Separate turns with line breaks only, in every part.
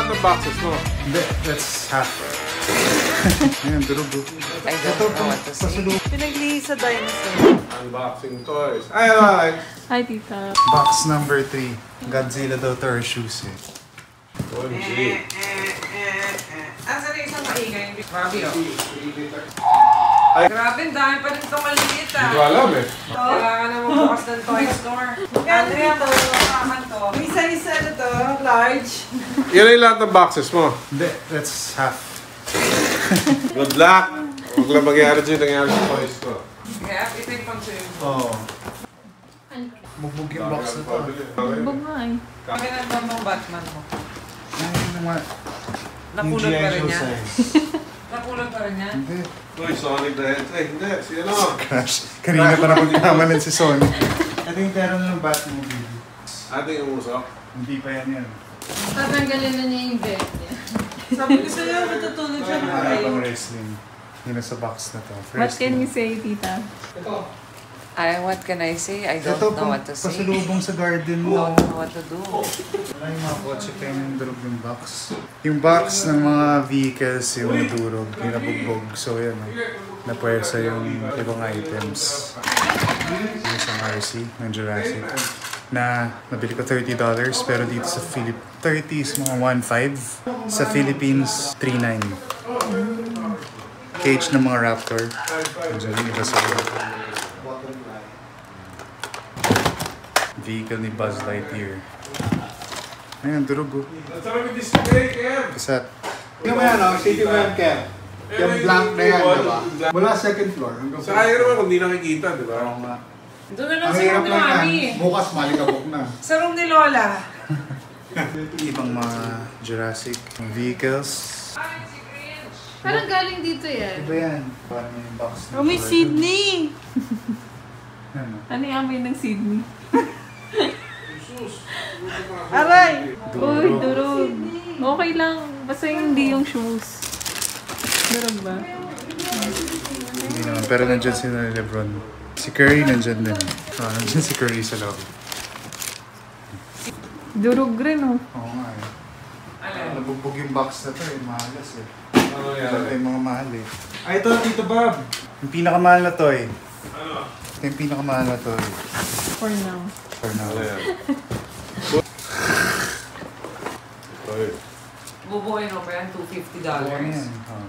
lahat ng boxes mo?
Hindi, that's half. Ayan, durog.
I don't know what to say.
Pinaglihis sa dinosaur.
Unboxing toys. Ay, alright.
Hi, tita.
Box number 3. Godzilla daw to our shoes eh.
Asa na isang maingay? Grabe oh. Grabe, dami pa rin ito maliit ah.
Hindi ko alam eh.
Kailangan na magbukas ng toy store. Ano yan? Makaman to.
Isa-isa na to, large.
Yan ay lahat ng boxes mo.
Hindi, that's half.
Good luck. Huwag lang magyari dyan nangyari sa toys ko.
Kaya, ito yung pang-swimming.
Oo. Bugbog yung box na to.
Bugbog nga eh.
Kami nandun mong Batman mo.
Ayun naman.
Napulot pa rin yan.
size.
Napulot pa rin yan.
Hindi.
Uy, Sonic the Hedgehog. Hindi, si ano?
Crash. Kanina pa na magkamalan si Sony. Ito yung pero ng Batmobile.
Ating umusok.
Hindi pa yan.
Tatanggalin na niya yung bed niya.
Sabi ko sa'yo, matutulog siya ng
Para
kayo.
pang wrestling. Yun nasa box na to.
What can you say, tita?
What can I say? I don't know what to say.
Pasalubong sa garden
I
mo.
don't know what to do.
Wala yung mga kotse pa yung durog yung box. Yung box ng mga vehicles yung durog, yung nabugbog. So yan, napuwersa yung ibang items. Yung sa RC ng Jurassic. Na nabili ko $30 pero dito sa 30 is mga 1.5. Sa Philippines, 3.9. Cage ng mga Raptor. Diyan yung iba sa vehicle ni Buzz Lightyear. Ayan, durog oh.
Nasaan yung display, Kev?
Kasat.
Yung may ano, city map Kev. Yung blank na yan, diba? Mula second floor hanggang
Sa kaya naman kung di nakikita, di ba?
Oo nga.
Doon na lang
Ang
sa
hirap
room ni
lang
Mami.
yan. Bukas malikabok na.
Sa room ni Lola.
Ibang mga Jurassic vehicles.
Ay, si Grinch.
Parang galing dito yan.
Iba yan. Parang yung box.
Oh, may Sydney!
Ano?
Ano yung amoy ng Sydney?
Aray!
Uy, durog. Okay lang. Basta hindi yung shoes. Durog ba?
Hindi naman. Pero nandyan si Lebron. Si Curry nandyan din. Nandyan si Curry sa loob.
Durog rin oh.
Oo nga eh.
Alam.
Nabugbog yung box na to eh. Mahalas eh.
Ano
Ito
yan?
yung mga mahal eh. Ay, ito, Tito Bob. Yung pinakamahal na to eh.
Ano?
Ito yung pinakamahal na to eh.
For now.
For now.
Ano yan? Uy.
Bubuoy no pa yan, $250.
Ano yan? Oh,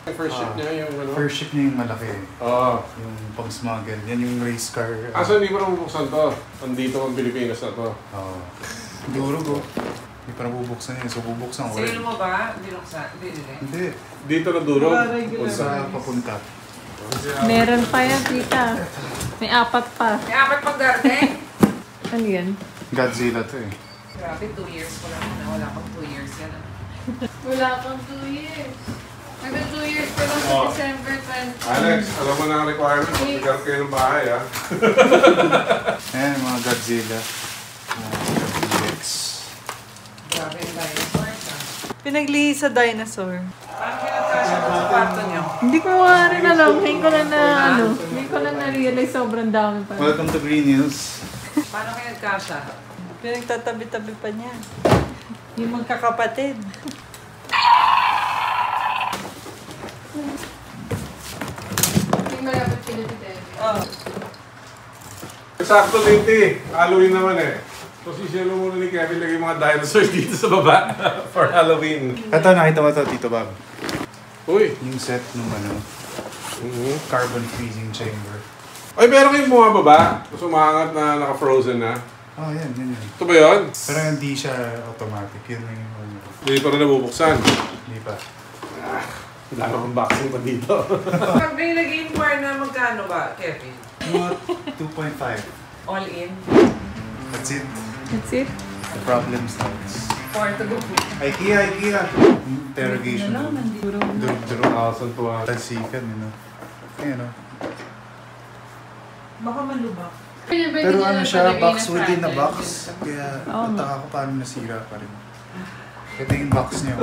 250.
First ship niya yung ano?
First ship niya yung malaki eh.
Oo.
Yung pang-smuggle. Yan yung race car.
Asa hindi mo na bubuksan to? Andito ang Pilipinas na to.
Oo. Durog oh. Hindi pa nabubuksan yun. So bubuksan ko
Sino mo ba? Binuksan? Binili?
Hindi.
Dito na durog.
Sa papunta.
Meron pa yan, tita. May 4 pa.
May 4 pang darating?
Ano yan?
Godzilla to eh.
Grabe, 2 years ko lang na. Wala pang 2 years yan.
Wala pang 2 years. Hanggang 2 years pa lang sa
Oh.
December 20.
Alex, alam mo na ang requirement. Magkaroon kayo ng bahay, ha?
Ayan, mga Godzilla. T-Rex.
Grabe yung dinosaurs ah.
Pinaglihis sa dinosaur.
Paano pinagkasya mo sa kwarto niyo?
Hindi ko nga rin alam. Ngayon ko lang na ano. Ngayon ko lang na-realize sobrang dami pa.
Welcome to Green Hills.
Paano kayo nagkasya?
Pinagtatabi-tabi pa niya. Yung magkakapatid.
Hindi malapit pinatitay.
Oh.
Sakto, Linty. Halloween naman eh. Posisyon mo muna ni Kevin lagay mga dinosaurs dito sa baba for Halloween.
Ito, nakita mo ito, Tito Bob.
Uy.
Yung set nung ano, carbon freezing chamber.
Ay, meron kayong bumababa? Tapos umangat na naka-frozen na.
Oh, yan, yan, yan.
Ito ba yun?
Pero hindi siya automatic. Yun lang yung ano.
Hindi pa rin nabubuksan.
Hindi pa.
Wala na unboxing pa dito.
Pag may nag-game war na magkano ba, Kevin?
Mga 2.5.
All in?
That's it.
That's it?
The problem starts.
4 to go.
IKEA, IKEA! Interrogation.
Durog.
Durog-durog.
Asan to ah?
Talsikan, yun know. Ayan o.
Baka malubak.
Pero ano siya, box within a box. Kaya
Oo.
nataka ko paano nasira pa rin. Ito yung box niya.